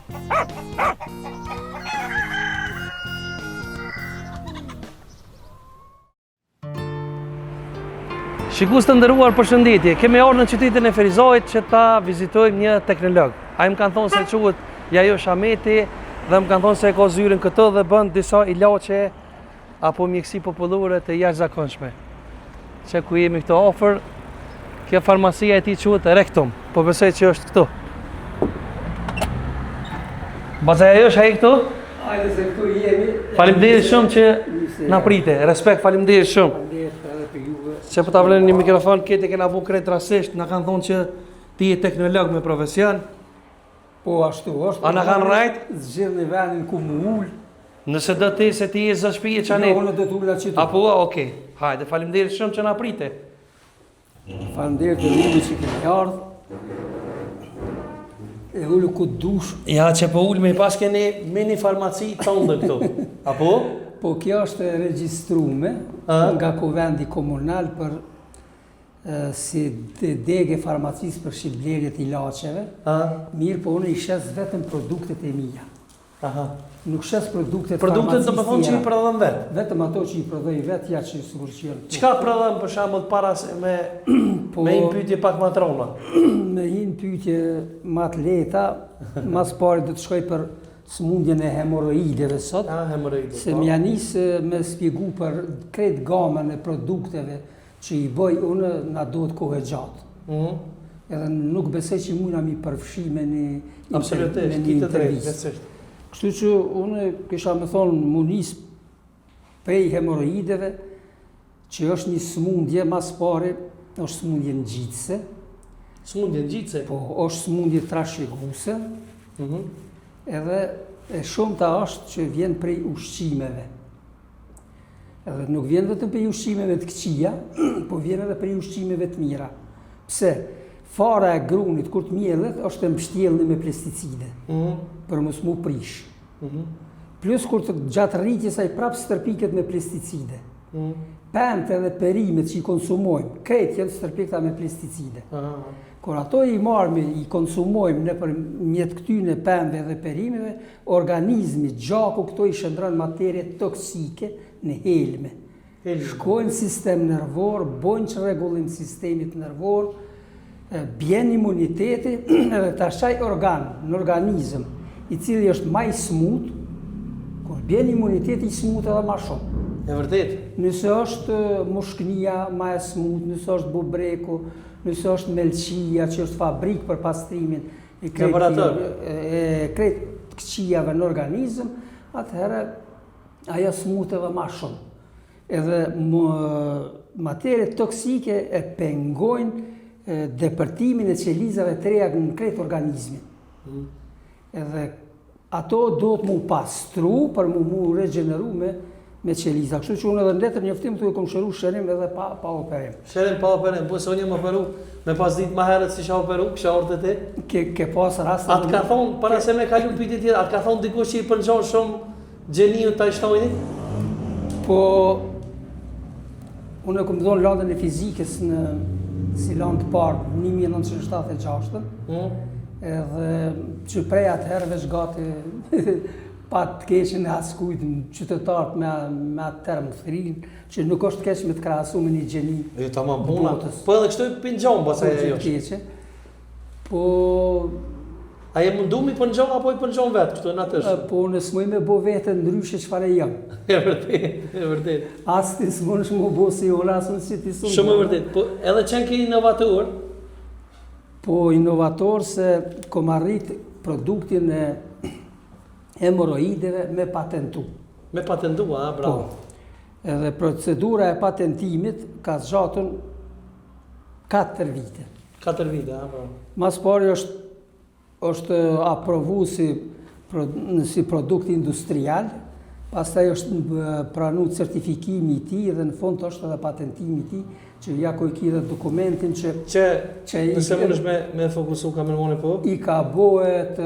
Shikues të nderuar, përshëndetje. Kemi ardhur në qytetin e Ferizajit që ta vizitojmë një teknolog. Ai më kanë thonë se quhet Jajo Shameti dhe më kanë thonë se ka zyrën këto dhe bën disa ilaçe apo mjekësi popullore të jashtëzakonshme. Që ku jemi këto afër, kjo farmacia e tij quhet Rectum. Po besoj që është këtu. Baza Jajo është ai këtu? Hajde se këtu jemi. Faleminderit shumë që na prite. Respekt, faleminderit shumë. Që po ta vlen një mikrofon, këtë kena bu krejt rasisht, na kanë thonë që ti je teknolog me profesion. Po ashtu është. A na kanë rajt? Zgjidh në vendin ku më ul. Nëse do ti se ti je zë shtëpi çani. Jo, unë do të ula çitu. Apo, okay. Hajde, faleminderit shumë që na prite. Faleminderit të vini që keni ardhur. E ulu ku dush. Ja, që po ulme pas keni mini farmaci tonë këtu. Apo? Po kjo është regjistrume nga kuvendi komunal për si dege farmacisë për shitblerjet i ilaçeve. Mirë, po unë i shes vetëm produktet e mia. Nuk shes produktet farmacisë. Produktet do të thonë që i prodhon vet. Vetëm ato që i prodhoj vet, ja që sigurisht që janë. Çka prodhon për shembull para se me një pyetje pak më trona? Me një pyetje më të lehta, mas pari do të shkoj për smundjen e hemoroideve sot. Hemoroide. Se më janis me spjegu për krejt gamën e produkteve që i bëj unë, na duhet kohë gjatë. Edhe nuk besoj që mundna mi përfshi me një intervistë. Kështu që unë kisha me thonë munis prej hemoroideve, që është një smundje mas pari, është smundje ngjitëse. Smundje ngjitëse? Po, është smundje trashëguese. Edhe e shumëta është që vjen prej ushqimeve. Edhe nuk vjen vetëm prej ushqimeve të këqija, po vjen edhe prej ushqimeve të mira. Pse? Fara e grunit kur të mjellet është e mbështjellni me pesticide, për mos mu prish. Plus kur të gjatë rritjes ai prapë stërpiket me pesticide. Pemt edhe perimet që i konsumojmë, krejt janë stërpikta me pesticide. Kur ato i marrë, i konsumojmë në përmjet këtyne pemve dhe perimeve, organizmi, gjaku këto i shëndron materie toksike në helme. Shkojnë sistem nervor, bojnë që rregullim sistemit nervor, bjen imuniteti edhe të ashaj organ, në organizm, i cili është ma i smut, kur bjen imuniteti i smut edhe ma shumë. E vërtet? Nëse është mushkënia ma e smut, nëse është bubreku, nëse është melqia, që është fabrik për pastrimin e krejt këqijave në organizm, atëherë aja smut edhe ma shumë. Edhe materie toksike e pengojnë depërtimin e qelizave të reja në krejt organizmin. Edhe ato do të mu pastru për mu regeneru me qeliza. Kështu që unë edhe ndetër njoftim të e kom shëru shërim edhe pa operim. Shërim pa operim, po se unë jem operu me pas dit ma herët si shë operu, kësha orë të ti? Ke pas rast... Atë ka thonë, para se me kalu piti tjera, atë ka thonë dikush që i përgjon shumë gjeniju të ishtojni? Po, unë e kom dhonë landën e fizikës në si landë parë 1976, edhe që prej atëherë veç gati pa të keqen e askujt në qytetarët me atë termë thërin, që nuk është keq me të krahasu me një gjeni. Jo, tamam, puna. Po edhe kështu i pinxon, basa e josh. Po... A je mundu mi pinxon apo i pinxon vetë, kështu e në tërshë? Po në s'moj me bo vete ndryshe çfarë jam. E vërtet, e vërtet. As ti s'mon shmo bo si ola, as unë si ti s'unë. Shumë e vërtet. Po edhe qenë ke inovator? Po inovator se kom arrit produktin e hemoroideve me patentu. Me patentu, bravo. Edhe procedura e patentimit ka zgjatën 4 vite. 4 vite, bravo. Mas pari është aprovu si produkt industrial, pastaj është pranu certifikimi i tij dhe në fund është edhe patentimi i tij, që ja ku i ki dhe dokumentin që... Nëse mund është me fokusu kamermoni po? I ka bohet...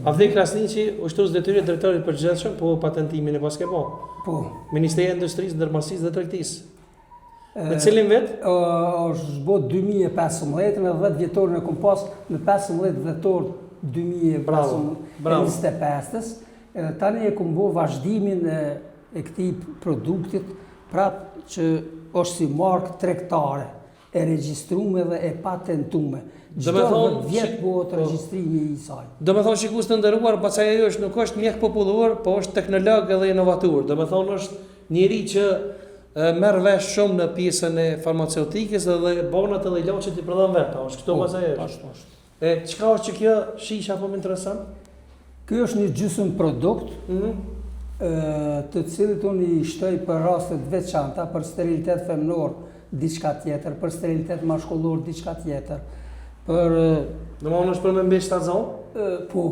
Avdi Krasniqi, ushtrues detyri drejtorit përgjithshëm, po patentimin e paske po? Po. Ministria e Industrisë, Ndërmarrësisë dhe Tregtisë. Me cilin vit? është zbot 2015, me 10 vjetorin e kom pas, me 15 vjetor 2025-ës, edhe tani e kum bo vazhdimin e këtij produktit, prapë që është si markë tregtare, e regjistrume dhe e patentume. Çdo vjet bëhet regjistrimi i saj. Do me thonë shikues të nderuar, pastaj ajo nuk është mjek popullor, po është teknolog edhe inovator. Do me thonë është njëri që merr vesh shumë në pjesën e farmaceutikës dhe bonat edhe ilaçet i prodhon vetë. Është këto pastaj është. Ashtu është. Çka është që kjo shisha po më intereson? Ky është një gjysmë produkt, të cilët unë i shtoj për raste të veçanta, për sterilitet femnor diçka tjetër, për sterilitet mashkullor diçka tjetër. Domthonë është për me mbi shtazon? Po.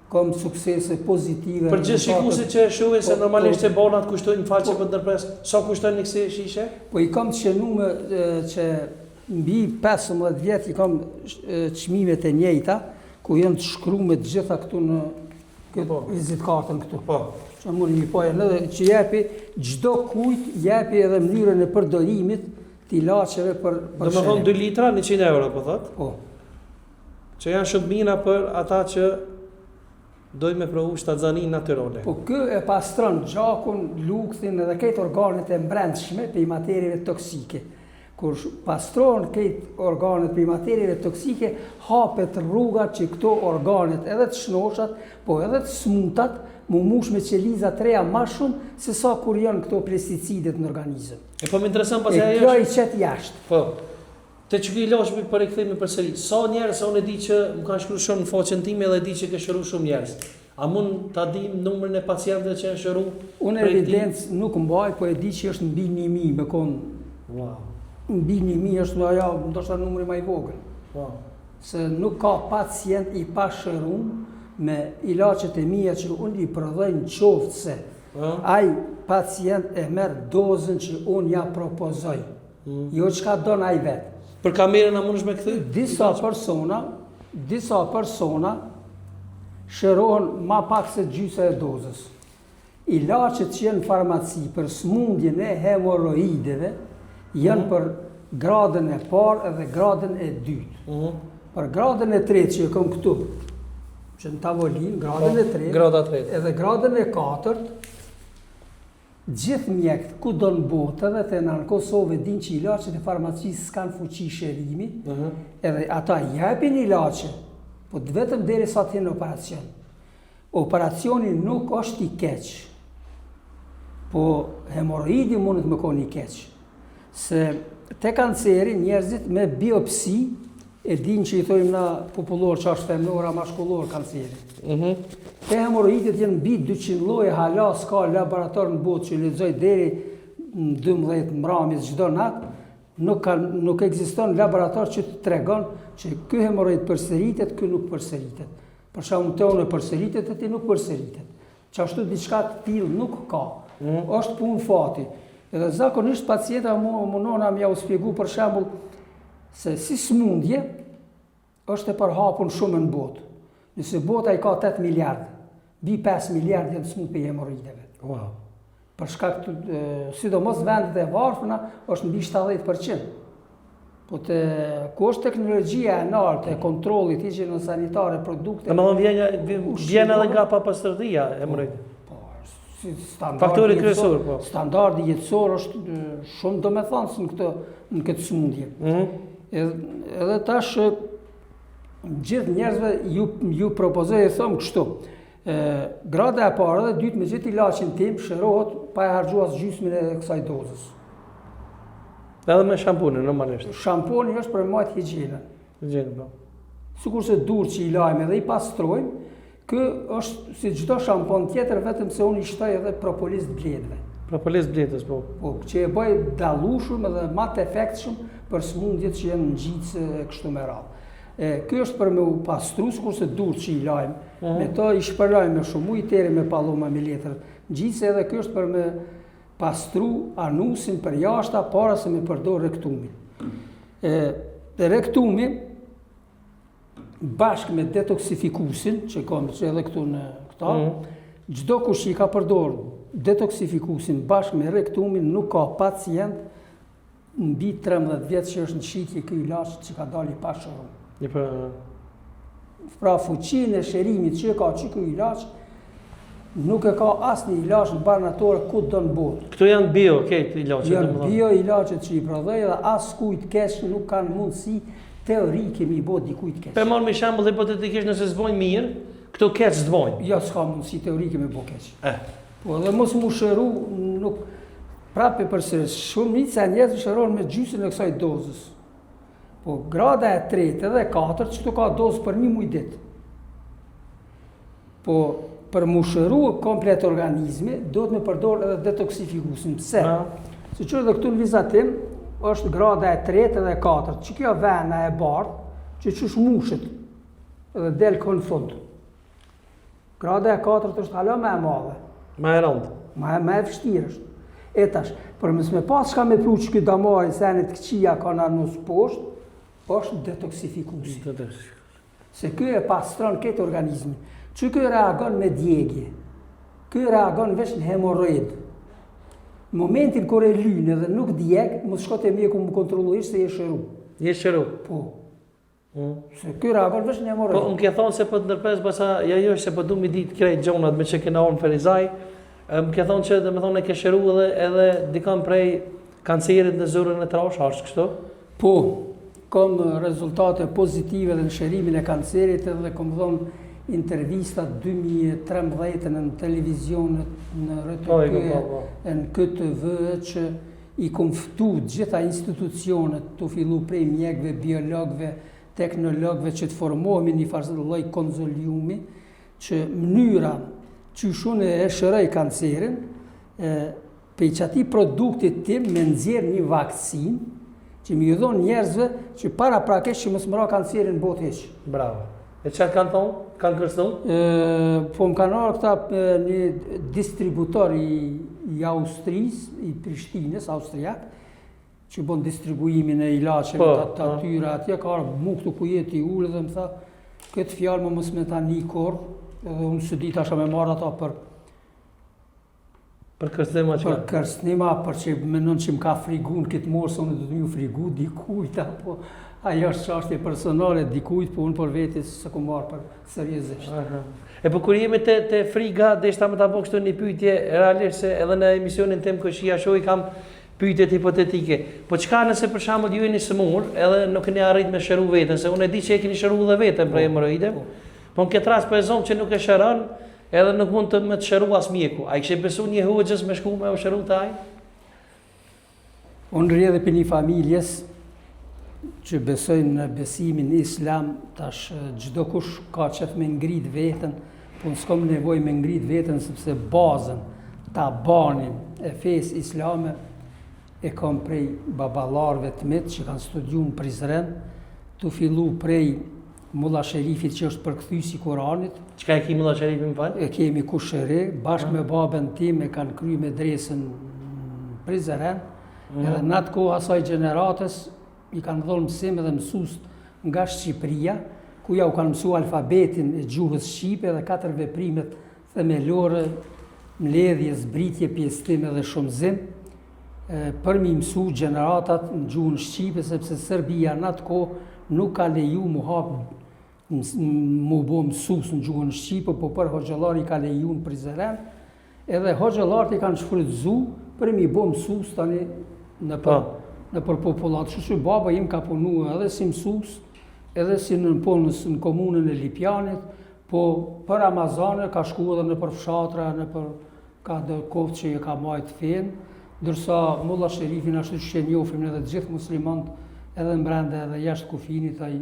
Kam suksese pozitive. Për gjithë shikuesit që e shohin se normalisht e bonat kushtojnë falçe për ndërpres, sa kushton një kësaj shishe? Po i kam të shënuar që mbi 15 vjet i kam çmimet e njëjta, ku janë të shkruar me të gjitha këtu në këtë vizitkartën këtu. Po. Që mund një pojë edhe që jepi çdo kujt jepi edhe mënyrën e përdorimit të ilaçeve për Do të thonë 2 litra 100 euro, po thot? Po. Që janë shumë mina për ata që dojnë me provu shtazanin natyrale. Po kë e pastron gjakun, lukthin edhe këtë organet e mbrendshme për materieve toksike. Kur pastron këtë organet për materieve toksike, hapet rrugat që këto organet edhe të shnoshat, po edhe të smutat, mu mush me qeliza të reja ma shumë se sa kur janë këto pesticidet në organizëm. E po më intereson pas ajo. Kjo i qetë jashtë. Po. Te çka ilaç për rikthimi përsëri. Sa njerëz unë e di që më kanë shkruar shumë në faqen time dhe e di që ke shëruar shumë njerëz. A mund ta dim numrin e pacientëve që janë shëruar? Unë evidencë nuk mbaj, po e di që është mbi 1000 me kon. Wow. Mbi 1000 është ajo, ndoshta numri më i vogël. Wow. Se nuk ka pacient i pashëruar me ilaçet e mia që unë i prodhoj në qoftë se ai pacient e merr dozën që unë ja propozoj. Jo çka don ai vetë. Për kamerën a mundesh me kthy? Disa persona shërohen ma pak se gjysë e dozës. Ilaçet që janë në farmaci për smundjen e hemoroideve janë për gradën e parë edhe gradën e dytë. Për gradën e tretë që e kam këtu, që në tavolin, gradën e tretë, edhe gradën e katërt, gjithë mjekët ku do në botë edhe të në Kosovë din që ilaçet e farmacisë s'kan fuqi shërimi, edhe ata japin ilaçe, po vetëm derisa të jenë operacion. Operacioni nuk është i keq, po hemoroidi mundet me kon i keq. Se te kanceri njerëzit me biopsi e din që i thojmë na popullor që është femnora mashkullor kanceri. Te hemoroidet janë mbi 200 lloje, hala s'ka laborator në botë që lexoj deri në 12 mramjes çdo natë, nuk ekziston laborator që të tregon që ky hemoroid përsëritet, ky nuk përsëritet. Për shembull tonë përsëritet e ti nuk përsëritet. Çashtu diçka të tillë nuk ka. Është punë fati. Edhe zakonisht pacienta mundona më ja u shpjegu për shembull se si smundje është e përhapur shumë në botë. Nëse bota i ka 8 miliard, mbi 5 miliard janë smund për hemoroideve. Wow. Për shkak të sidomos vendet e varfëra është mbi 70%. Po ku është teknologjia e lartë e kontrollit higjienës sanitare produkte. Domethënë vjen edhe nga papastërtia hemoroidi. Faktori kryesor, po. Standardi jetësor është shumë domethënës në këtë smundje. Edhe tash gjithë njerëzve ju propozoj e thëmë kështu. Grada e parë dhe dytë me gjithë ilaçin tim shërohet pa e harxuar gjysmën e kësaj dozës. Edhe me shampunin normalisht. Shampuni është për majtë higjienën. Higjienën, po. Sikurse durë që i lajmë edhe i pastrojmë, ky është si çdo shampon tjetër, vetëm se unë i shtoj edhe propolis të bledhve. Propolis bledhës, po. Po, që e bëj dallueshëm edhe më të efektshëm për smundjet që janë ngjitse kështu me radhë. Ky është për me u pastru, sikurse durë që i lajmë, me to i shpërlajmë me shumë ujë tere me palloma me letër ngjitse, edhe ky është për me pastru anusin për jashta para se me përdor rektumin. Rektumi bashkë me detoksifikusin, që kam që edhe këtu në këta, çdo kush i ka përdor detoksifikusin bashkë me rektumin nuk ka pacient mbi 13 vjet që është në shitje ky ilaç që ka dalë i pashëruar. Një për... Pra fuqinë e shërimit që ka që ky ilaç, nuk e ka asnjë ilaç në barnatore ku do në botë. Këto janë bio, këtë ilaçet. Janë bio ilaçet që i prodhoj dhe as kujt kesh nuk kanë mundësi teorike mi bë dikujt kesh. Për marr me shembull hipotetikisht nëse s'bojnë mirë, këto keq s'bojnë. Jo, s'ka mundësi teorike me bë keq. Po dhe mos mu shëru, nuk... Prape përsëri, shumica e njerëzve shërohen me gjysmën e kësaj dozës. Po grada e 3 dhe 4 që këtu ka dozë për 1 muaj ditë. Po për mu shëru komplet organizmi, do të me përdor edhe detoksifikusin. Pse? Se që edhe këtu në vizatim, është grada e 3 dhe 4, që kjo vena e bardhë, që qësh mushët edhe del kënë fund. Grada e 4 është hala me e madhe. Ma e rëndë. Ma e vështirë është. Etash, për mësë me pas shka me pru që këtë damari senit këqia ka në nusë poshtë, është detoksifikusi. Se kjo e pastron këtë organizmi. Që kjo reagon me djegje. Kjo reagon veç në hemoroid. Në momentin kër e lynë dhe nuk djeg, më shkot e mjeku më kontrolu ishtë se je shëru. Je shëru? Po. Se kjo reagon veç në hemoroid. Po, më ke thonë se për të ndërpes, basa, ja jo se për du mi ditë krejt gjonat me që kena orë në Ferizaj, më ke thonë që dhe me thonë e ke shëru edhe dikon prej kancerit në zërën e trash, ashtë kështu? Po, kom rezultate pozitive dhe në shërimin e kancerit edhe kom dhonë intervistat 2013 në televizionet, në RTK, në KTV, që i kom ftu gjitha institucionet të fillu prej mjekve, biologve, teknologve që të formohemi një farë lloj konzoliumi, që mënyra që shune e shërej kancerin, pe që ati produktit tim me nëzirë një vakcin, që mi ju dhonë njerëzve që para prakesh që mësë mëra kancerin botë heqë. Bravo. E qëtë kanë thonë? Kanë kërstu? Po më kanë arë këta një distributor i Austrisë, i Prishtinës, Austriak, që bon distribuimin e ilaçeve të atyre atje, ka arë mu këtu ku jeti ullë dhe më tha, këtë fjalë më mësë me ta një korë, edhe unë së dita shë me marrë ata për kërstnima që? Për kërstnima, për që menon që më ka frigun këtë morë, se unë do të mju frigu dikujt, apo ajo është çështje personale dikujt, po unë për vetis se ku marrë për seriozisht. E po kur jemi te friga, deshta me ta bo kështu një pyetje, realisht se edhe në emisionin tim Këshia Show i kam pyetjet hipotetike. Po çka nëse për shembull ju jeni smur, edhe nuk keni arrit me shëru veten, se unë e di që e keni shëru dhe veten për hemoroide, po në këtë rast po e zon që nuk e shëron, edhe nuk mund të me të shëru as mjeku. A i kështë besu një hoxhës me shku me u shëru të ajë? Unë rrjedhe për një familjes që besojnë në besimin islam, tash gjdo kush ka qef me ngrit veten, po në s'kom nevoj me ngrit veten, sepse bazën, ta banin e fes islame, e kam prej babalarve të mitë që kanë studiu në Prizren, të fillu prej Mulla Sherifit që është përkthyesi Kuranit. Çka e ki Mulla Sherifin më falë? E kemi Kushëri, bashkë me babën tim e kanë kry medresën në Prizren, edhe në atë kohë asaj gjeneratës i kanë dhonë mësim edhe mësus nga Shqipëria, ku ja u kanë mësu alfabetin e gjuhës Shqipe dhe 4 veprimet themelore, mbledhje, zbritje, pjesëtim edhe shumëzim, për mi mësu gjeneratat në gjuhën Shqipe, sepse Serbia në atë kohë nuk ka leju mu bo mësus në gjuhën Shqipe, po për hoxhëllar i ka leju në Prizren, edhe hoxhëllarët i kanë shfrytzu për mi bo mësus tani në për populatë. Që baba im ka punu edhe si mësus, edhe si në punës në komunën e Lipjanit, po për Amazane ka shku edhe në për fshatra, në për ka dhe kohë që i ka majtë fenë, dërsa Mulla Sherifin ashtu që njofim edhe gjithë muslimant edhe në brenda edhe jashtë kufinit, a i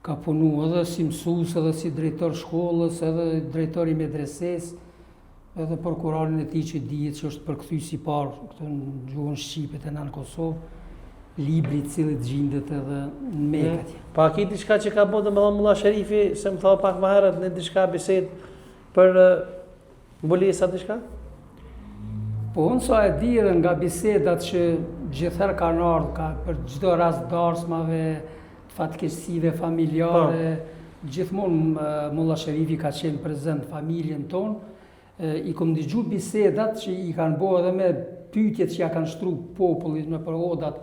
ka punu edhe si mësus, edhe si drejtor shkollës, edhe drejtor i medreses, edhe për Kuranin e ti që dihet që është përkthyesi parë këtë në gjuhën Shqipe të në Kosovë, libri cilit gjindet edhe në Mekë. Pa ki diçka që ka bëndë me thonë Mulla Sherifi, se më tha pak më herët në diçka bised për mbulesa diçka? Po unë sa e di edhe nga bisedat që gjithër kanë ardhë, për çdo rast darsmave, të fatkeqësive familjare, gjithmonë Mulla Sherifi ka qenë prezent familjen tonë, i kom dëgju bisedat që i kanë bo edhe me pyetjet që ja kanë shtru popullit me për odat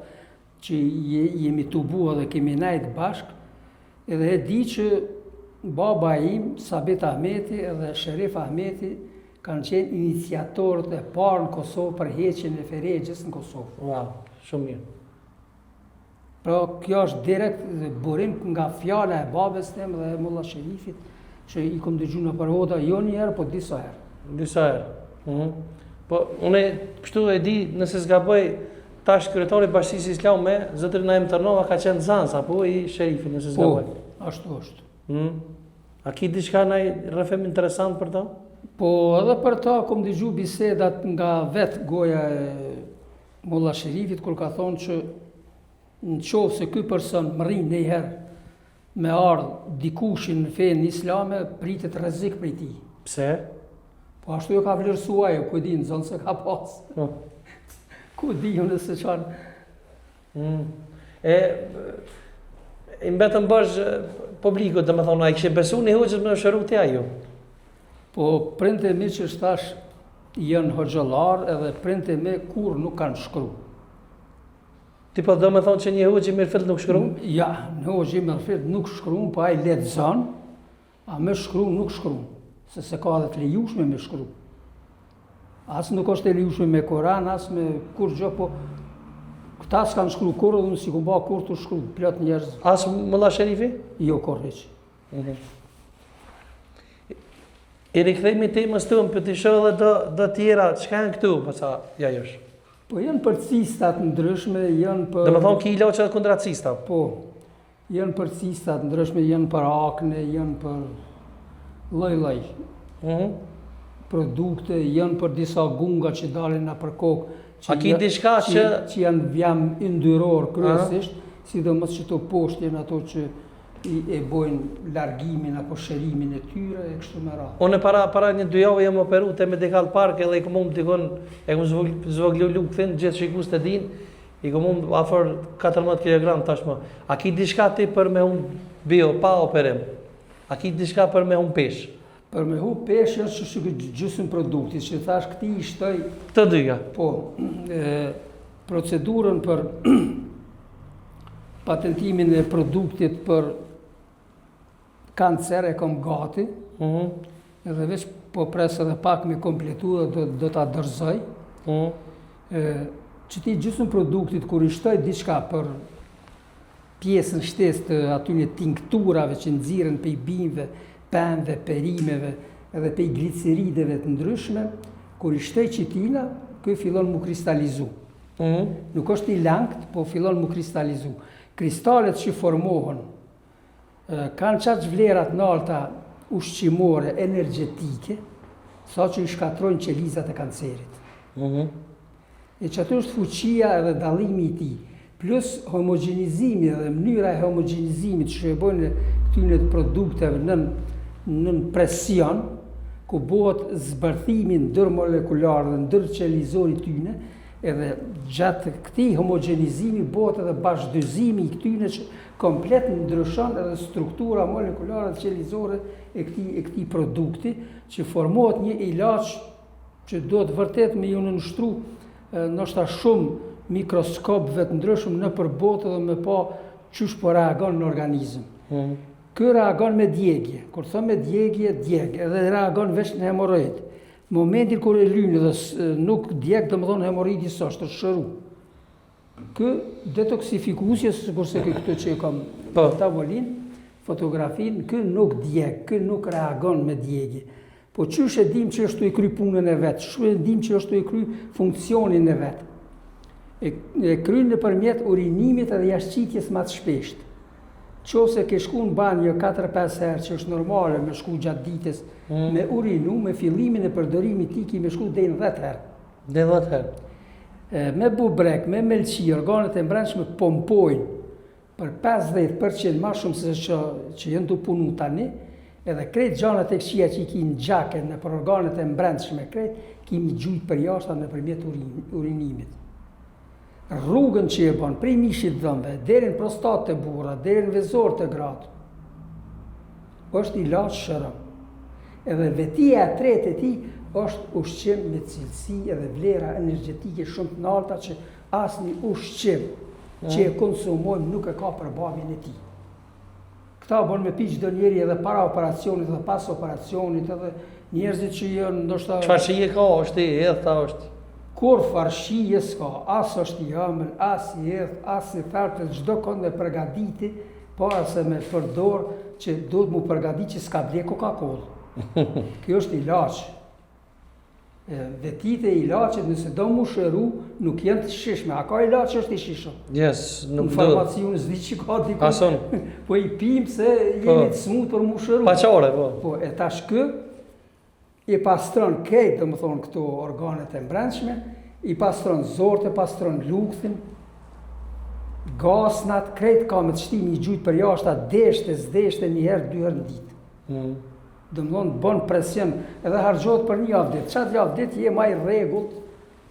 që jemi të bu edhe kemi najtë bashkë, edhe e di që baba im, Sabit Ahmeti edhe Sherif Ahmeti kanë qenë iniciatorët e parë në Kosovë për heqjen e ferexhës në Kosovë. Wow, shumë mirë. Pra kjo është direkt burim nga fjala e babes tim dhe e Mulla Sherifit, që i kom dëgjuar në përvoda jo një herë, po disa herë. Disa herë. Po unë kështu e di, nëse s'gaboj, tash kryetari i Bashkisë Islame, zotëri Naim Tërnova ka qenë Zansa, po i Sherifit, nëse s'gaboj. Po, ashtu është. A ki diçka ndaj rrëfim interesant për ta? Po edhe për ta kom dëgju bisedat nga vetë goja e Mulla Sherifit, kur ka thonë që në qovë se ky person më rrinë njëherë me ardhë dikushin në fenë islame, pritet rrezik për ti. Pse? Po ashtu jo ka vlerësua jo, ku di në zonë se ka pas. Ku di jo nëse qanë. I mbetën bësh publikut, dhe me thonë, a i kështë besu një hoqës me shëru të ajo? Po printe mi që shtash janë hoxëllar edhe printe mi kur nuk kanë shkru. Ti po dhe me thonë që një hoqë i Mirfield nuk shkru? Ja, një hoqë i Mirfield nuk shkru, po a i lexon, a me shkru nuk shkru. Se ka dhe të lejushme me shkru. Asë nuk është e lejushme me Koran, asë me kur gjë, po këta s'kanë shkru kur, dhe si ku ba kur të shkru, plot njerëz. Asë Mulla Sherifi? Jo, kur heq. I rikthejmi temës tëmë, për të shohë dhe do tjera, çka janë këtu, përsa jajosh? Po janë për cistat ndryshme, janë për... Dhe me thonë ki i loqët kundra cista? Po, janë për cistat ndryshme, janë për akne, janë për lloj-lloj. Produkte, janë për disa gunga që dalin në për kokë. A ki diçka që... Që janë vjam yndyror kryesisht, sidomos që to poshtë janë ato që e bojnë largimin apo shërimin e tyre e kështu me radhë. Unë para një 2 javë jam operu te Medical Park edhe i kom unë dikon, e kom zvoglu lukëthin, gjithë shikus të din, i kom unë afer 14 kg tashmë. A ki diçka ti për me unë bio, pa operim? A ki diçka për me unë pesh? Për me hu pesh është që gjysmë produktit, që thash këti i shtoj... Të dyja? Po, procedurën për patentimin e produktit për kancer e kom gati, edhe veç po presë edhe pak me kompletu dhe do t'a dërzoj. Që ti gjysmë produktit, kur i shtoj diçka për pjesën shtesë të atyne tinkturave që nxirren pej bimëve, pemëve, perimeve, edhe pej glicerideve të ndryshme, kur i shtoj qitina, këj fillon mu kristalizu. Nuk është i langt, po fillon mu kristalizu. Kristalet që formohen, kanë qatë vlerat nalta ushqimore, energetike, sa që i shkatrojnë qelizat e kancerit. E që ato është fuqia edhe dalimi i ti, plus homogenizimi dhe mënyra e homogenizimit që e bojnë këtyne produkteve nën presion, ku bëhet zbërthimi ndër molekular dhe ndër qelizori tyne, edhe gjatë këti homogenizimi bëhet edhe bashkëdyzimi i këtyne që komplet ndryshon edhe struktura molekulare dhe qelizore e këti produkti, që formohet një ilaç që do të vërtet me ju nënshtru nështë shumë mikroskopëve të ndryshëm në përbotë dhe me pa qysh po reagon në organizm. Kë reagon me djegje, kur thë me djegje, edhe reagon veç në hemoroid. Momentin kur e lynë dhe nuk djeg, dhe më thonë hemoroidi së është shëru. Kë detoksifikusje, kurse këtë që e kam tavolin, fotografin, kë nuk djeg, kë nuk reagon me djegje. Po qysh e dim që është të i kry punën e vetë, qysh e dim që është të i kry funksionin e vetë. E krynë në përmjet urinimit edhe jashqitjes ma të shpesht. Qose ke shku në banjë 4-5 herë që është normale me shku gjatë ditës, me urinu, me fillimin e përdorimit ti ki me shku dhe në 10 herë. Dhe 10 herë? Me bubrek, me melqi, organet e mbrenshme pompojnë për 50% ma shumë se që jënë të punu tani, edhe krejt gjanat e këqia që i ki në gjake në për organet e mbrenshme krejt, kimi gjujt për jashta në përmjet urinimit. Rrugën që e bon, prej mishit dhëmbe, deri në prostat të burra, deri në vezor të gratë, është ilaç shërëm. Edhe vetia e tretë e ti është ushqim me cilësi edhe vlera energetike shumë të larta që asnjë ushqim që e konsumojmë nuk e ka përballjen e tij. Këta bën me pi çdo njeri edhe para operacionit edhe pas operacionit edhe njerëzit që janë ndoshta Çfarë shije ka, është i edhta është. kur farshije s'ka, as është i ëmbël, as i edh, as i thartë, çdo kënd me përgatiti para se me përdor që duhet mu përgatit që s'ka ble Coca-Cola. Kjo është ilaç. Vetit e ilaçet nëse do mu shëru, nuk janë të shishme. A ka ilaç që është i shishëm? Yes, nuk Në farmaci unë s'di që ka dikun. Ason. Po i pim se jemi të smut për mu shëru. Paqare, po. Po, e tash kë, i pastron kejt, dhe më thonë, këto organet e mbrendshme, i pastron zorët, i pastron lukthin, gasnat, krejt ka me të shtimi i gjujt për jashta, zdeshte një herë, 2 herë në ditë. Dhe më thonë, bën presion, edhe harxhohet për një javë ditë. Qatë javë ditë je maj rregullt.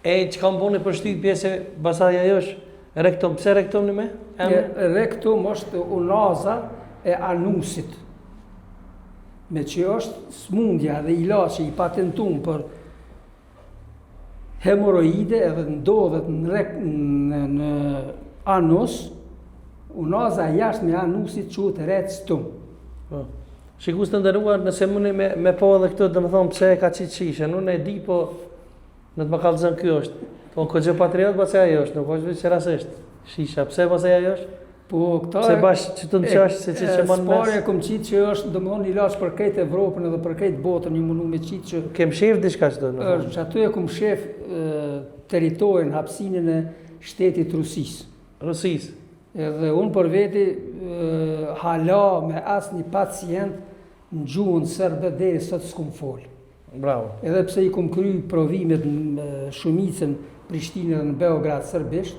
E që kam bune për shtyt pjesë, basaj ajo është rektum. Pse rektum në me? Rektum është unaza e anusit. Me që është smundja dhe ilaçi i patentuar për hemoroide edhe ndodhet në anus, unaza jashtë me anusit quhet rectum. Shikus të ndëruar, nëse mundi me po edhe këtë, dhe më thonë pse e ka qitë shishe, unë e di, po në të më kalëzën kjo është. Po në këtë gjë patriot, pse ajo është, nuk është që rasisht. Shisha, pse pse ajo është? Po këta pse bashkë që të në qash, se që manë mes? Spare kom qitë që është, dhe më thonë, ilaç për krejt Evropën edhe për krejt botën, një mundu me qitë që... Kem shef diçka që të në thonë? Që aty e kom shef teritorin, hapësinin e shtetit Rusisë. Rusisë. Edhe unë për veti hala me asë një pacient në gjuhën sërbe dhe sot s'kum folë. Bravo. Edhe pse i kum kry provimet në shumicën Prishtinë dhe në Beograd sërbisht,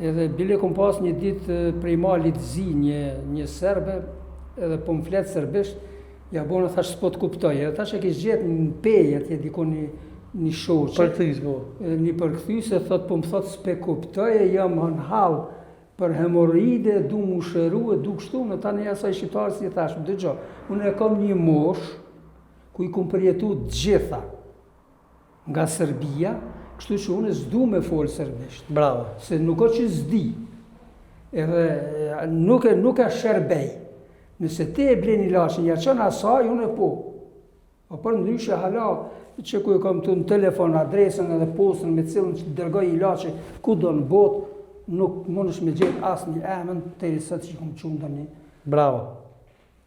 edhe bile kum pas një ditë prej malit zi një sërbe, edhe po më fletë sërbisht, ja bona thash s'po të kuptoj, edhe thash e kish gjetë në pejet, je dikon një shoqe. Përkthys, po. Një përkthys e thot, po më thot s'pe kuptoj, jam në halë për hemoroide, du mu shëru e du kështu, në tani asaj shqiptarës i thash, dëgjo, unë e kam një mosh, ku i kum përjetu gjitha nga Serbia, kështu që unë s'du me folë serbisht. Bravo. Se nuk o që s'di, edhe nuk e shërbej. Nëse te e bleni lashin, ja qënë asaj, unë e po. O për ndryshe hala, që ku e kam të në telefon, adresën edhe postën me cilën që dërgoj i lashin, ku do në botë, nuk mund është me gjithë asë një emën të i sëtë që këmë qunë një. Bravo.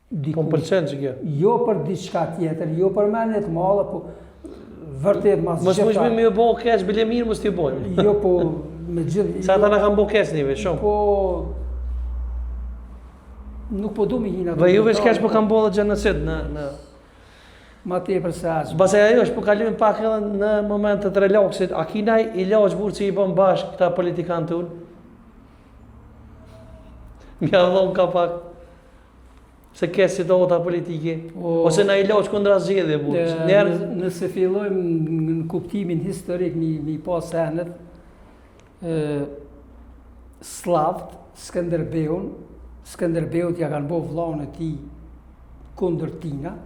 Po më pëlqen që kjo. Jo për diçka tjetër, jo për menet male, po vërtet mas gjitha. Mos më shmi me jo bo kesh, bile mirë mos t'ju bojnë. Jo, po me gjithë... Sa ata na kanë bo kesh njëve, shumë. Po... Nuk po du me hina... Dhe juve shkesh po kanë bo dhe gjenocid në... Ma tepër se aqë. Base ajo është po kalim pak edhe në momentet të relaksit, a kinaj ilaç burë që i bën bashkë këta politikanë të unë? Mja dhonë ka pak se ke situata politike, ose na ilaç kundra zgjedhje burë. Nëse fillojmë në kuptimin historik mi pas senet, Slavt, Skënderbeut ja kanë bo vllaun e tij kundër tina,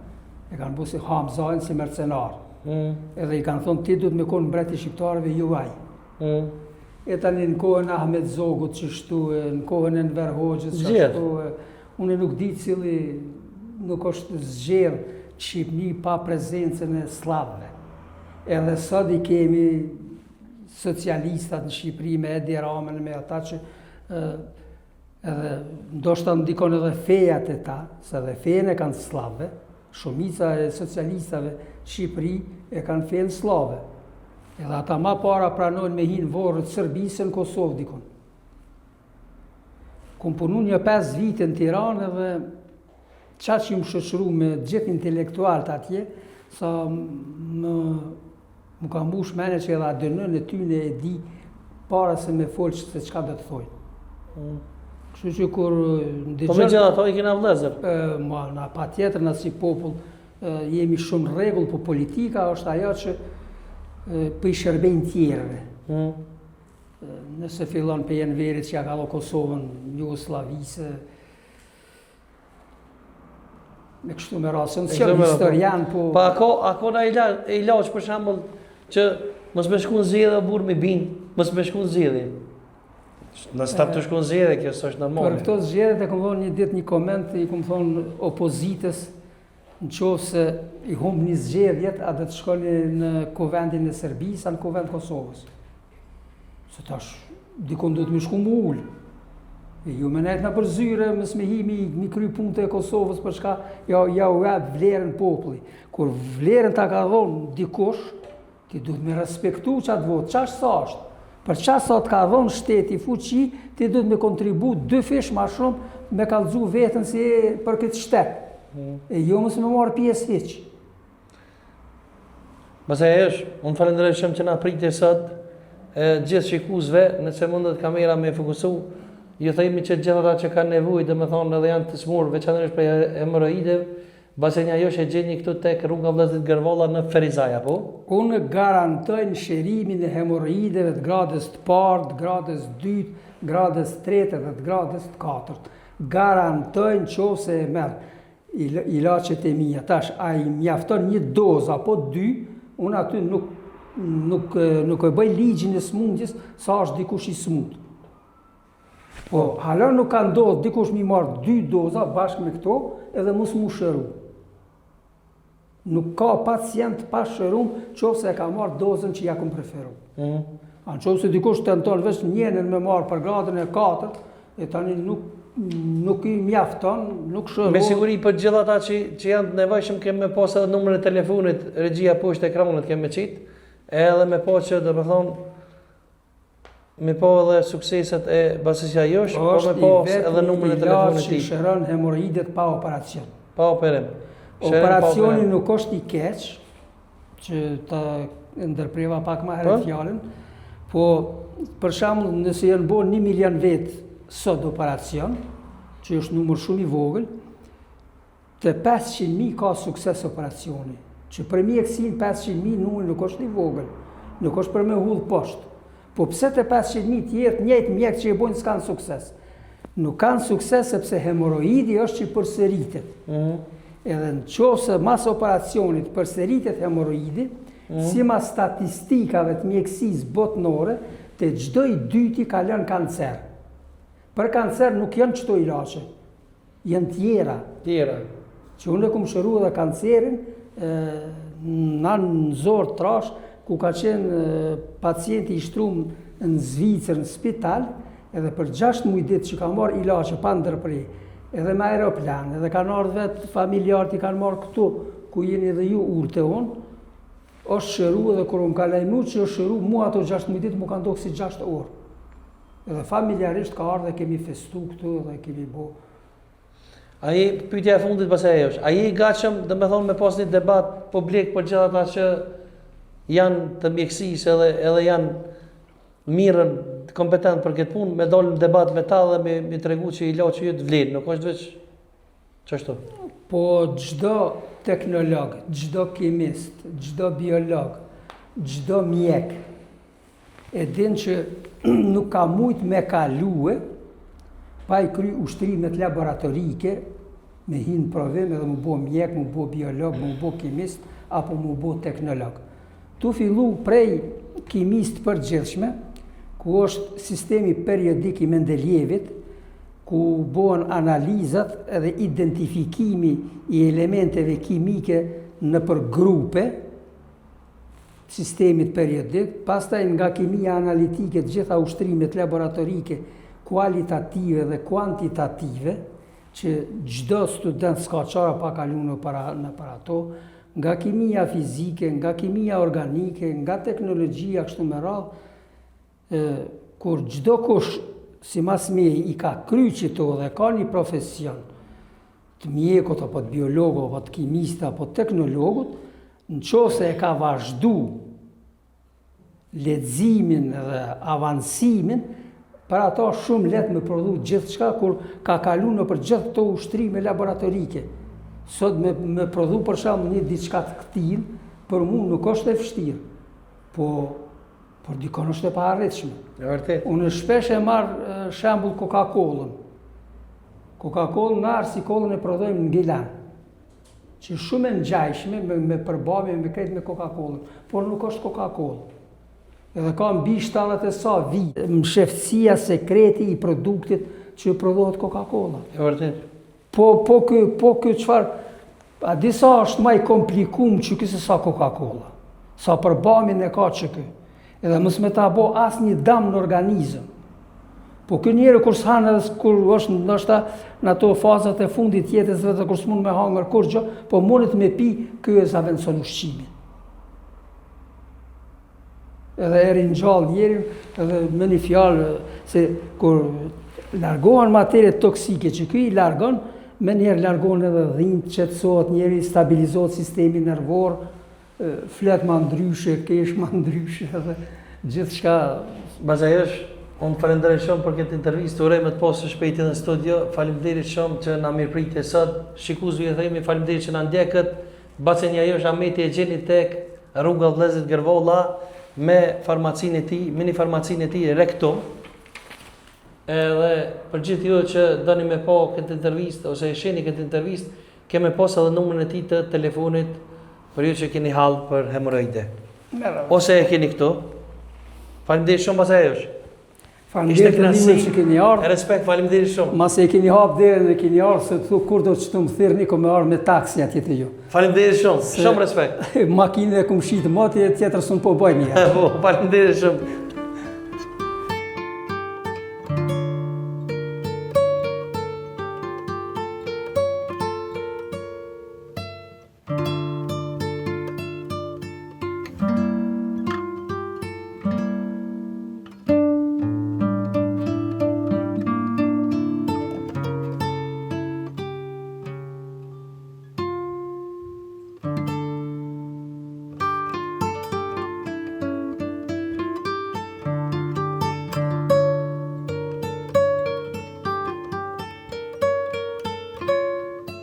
e kanë bo si Hamzajnë si mercenar. Edhe i kanë thonë, ti duhet me konë mbreti shqiptarëve juaj. E tani në kohën Ahmet Zogut që shtu, në kohën e Enver Hoxhës që shtu, unë nuk di cili nuk është zgjedhë Shqipni pa prezencën e slavëve. Edhe sot i kemi socialistat në Shqipëri me Edi Ramën, me ata që edhe ndoshta ndikon edhe fejat e ta, se edhe fejën e kanë slavëve, shumica e socialistave Shqipëri e kanë fejën slave. Edhe ata ma para pranojnë me hinë vorët Serbisë në Kosovë dikon. Kum punu një 5 vite në Tiranë edhe qatë që më shoqëru me gjithë intelektualët atje, sa më ka mbush mene që edhe adënën e tyne e di para se me folë se qka dhe të thojnë. Kështu që kur... Po me gjitha ato i kena vlezër? Na pa tjetër, na si popull, jemi shumë regull, po politika është ajo që për i shërbejnë tjerëve. Nëse fillon për jenë verit që ja ka do Kosovën, Jugoslavisë, me kështu me rasën, që historian, po... Pa ako na ilaç për shambull që mos me shku në zjedhe burë me binë, mos me shku në zjedhe. Në start të shkon zgjedhje, kjo s'është Për normale. këto zgjedhjet e kam thonë një ditë një koment, i kam thonë opozitës, në qoftë se i humb një zgjedhjet, a do të shkoni në kuvendin e Serbisë, a në kuvend Kosovës. Se tash, dikon do të më shku mu ullë. E ju me nejtë në përzyre, mësë me hi mi kry punët e Kosovës, për shka ja u ebë vlerën populli. Kur vlerën ta ka dhonë dikush, ti duhet me respektu qatë votë, qash sa është. Për qash sa të ka dhonë shteti fuqi, ti duhet me kontribu 2 fish ma shumë me kallëzu vetën si për këtë shtet. E jo mësë me marë pjesë hiq. Pastaj është, unë falenderoj shumë që na priti sot, gjithë shikuesve, nëse mundet kamera me fokusu, ju themi që gjithë ata që kanë nevojë, domethënë edhe janë të smur, veçanërisht për hemoroideve, Basenja josh e gjeni këtu tek rruga Vllazit Gërvalla në Ferizaj, apo? Unë garantoj në shërimin e hemoroideve të gradës të parë, të gradës 2, gradës 3 dhe të gradës 4. Garantoj në qoftë se e merr ilaçet e mia. Tash ai mjafton një dozë apo 2, unë aty nuk e bëj ligjin e smundjes sa është dikush i smut. Po, hala nuk ka ndodhur dikush mi marr 2 doza bashkë me këto edhe mos mu shëru. Nuk ka pacient pa shërum qoftë se e ka marrë dozën që ja kum preferu. A qoftë se dikush tenton veç njënën me marrë për gradën e 4, e tani nuk i mjafton, nuk shëron. Me siguri për gjithë ata që janë të nevojshëm kemi me pas edhe numrin e telefonit, regjia poshtë ekranit kemi me qit, edhe me po që domethënë me po edhe sukseset e Basenja josh, po me po edhe numrin e telefonit tij. Është shëron hemoroidet pa operacion. Pa operim. Operacioni nuk është i keq, që ta ndërpreva pak më herët fjalën, po për shembull nëse janë bën 1 milion vet sot operacion, që është numër shumë i vogël, të 500.000 ka sukses operacioni. Që për mjekësin 500.000 numri nuk është i vogël, nuk është për me hull poshtë. Po pse të 500.000 tjerë njëjtë mjekë që i bojnë s'kanë sukses? Nuk kanë sukses sepse hemoroidi është që i përsëritet. Edhe në qoftë se mas operacionit përsëritet hemoroidi, si mas statistikave të mjekësisë botnore, të çdo i dyti ka lënë kancer. Për kancer nuk janë çdo ilaçe, janë tjera. Që unë e kum shëru edhe kancerin në Zor Trash, ku ka qenë pacienti i shtrum në Zvicër, në spital, edhe për 6 muaj ditë që ka marrë ilaçe pa ndërprej, edhe me aeroplan, edhe kanë ardhur vetë familjarët i kanë marrë këtu, ku jeni edhe ju urte unë, është shëru edhe kur unë ka lajmu që është shëru, mua ato 6 muaj ditë mu kanë dokë si 6 orë. Edhe familjarisht ka ardhur dhe kemi festu këtu edhe kemi bo. Ai pyetja e fundit pasaj josh, ai i gatshëm domethënë me pas një debat publik për gjithë ata që janë të mjekësisë edhe janë mirën kompetent për këtë punë, me dalë në debat me ta dhe me tregu që ilaçi ju të vlen, nuk është veç çashtu. Po çdo teknolog, çdo kimist, çdo biolog, çdo mjek e din që nuk ka mujt me kalue pa i kry ushtrimet laboratorike me hinë provim edhe mu bo mjek, mu bo biolog, mu bo kimist apo mu bo teknolog. Tu fillu prej kimist përgjithshme, ku është sistemi periodik i Mendeleevit, ku bëhen analizat edhe identifikimi i elementeve kimike në për grupe, sistemit periodik, pastaj nga kimia analitike të gjitha ushtrimet laboratorike, kualitative dhe kuantitative, që çdo student s'ka çara pa kalu në para ato, nga kimia fizike, nga kimia organike, nga teknologjia kështu me radhë, kur çdo kush si mas mej i ka kry qito dhe ka një profesion të mjekut, apo të biologut, apo të kimist, apo të teknologut, në qoftë se e ka vazhdu leximin dhe avansimin, për ato shumë let me prodhu gjithë shka, kur ka kalu në për gjithë këto ushtrime laboratorike. Sot me prodhu për shembull një diçka të këtil, për mu nuk është e vështirë, por dikon është e paarritshme. Unë shpesh e marr shembull Coca-Colën. Coca-Colën në arsikolën e prodhojmë në Gilan, që shumë e ngjajshme me përbamje me kretë me Coca-Colën, por nuk është Coca-Colë. Edhe ka mbi 70 e sa vite. Msheftësia sekreti i produktit që prodhohet Coca-Cola. E vërtet. Po kë çfarë, a disa është më i komplikuar që ky se sa Coca-Cola. Sa përbamin e ka që ky. Edhe mos me ta bo asnjë dëm në organizëm. Po ky njeri kur s'han edhe kur është ndoshta në ato fazat e fundit të jetës vetë kur s'mund me hangër kurrë, po mundet me pi, ky e zaventson ushqimin. Edhe eri në gjallë njerin, edhe me një fjalë se kur largohen materie toksike që ky i largon, me njerë largon edhe dhimbje, qetësohet njeri, stabilizohet sistemi nervor, flet ma ndryshe, kesh ma ndryshe, edhe gjithçka. Bazajesh, unë falenderoj shumë për këtë intervistë, uroj me të pasur shpejti në studio. Faleminderit shumë që na mirëpritje sot. Shikuesve ju themi faleminderit që na ndjekët. Baceni ajo Ahmeti e gjeni tek rruga Vëllezrit Gërvolla me farmacinë e tij, mini farmacinë e tij Rectum. Edhe për gjithë ju që doni me pa këtë intervistë ose e shihni këtë intervistë, kemë pas edhe numrin e tij të telefonit për ju që keni hall për hemoroide. Ose e keni këtu. Faleminderit shumë Bazajesh. Faleminderit që keni ardhur. Respekt, faleminderit shumë. Mas e keni hap derën e keni ardhur se thu kur do të më thirrni ku më ardh me taksi atje te ju. Faleminderit shumë. Shumë respekt. Makinën e kum shit moti tjetër s'un po bëj mirë. Po, faleminderit shumë.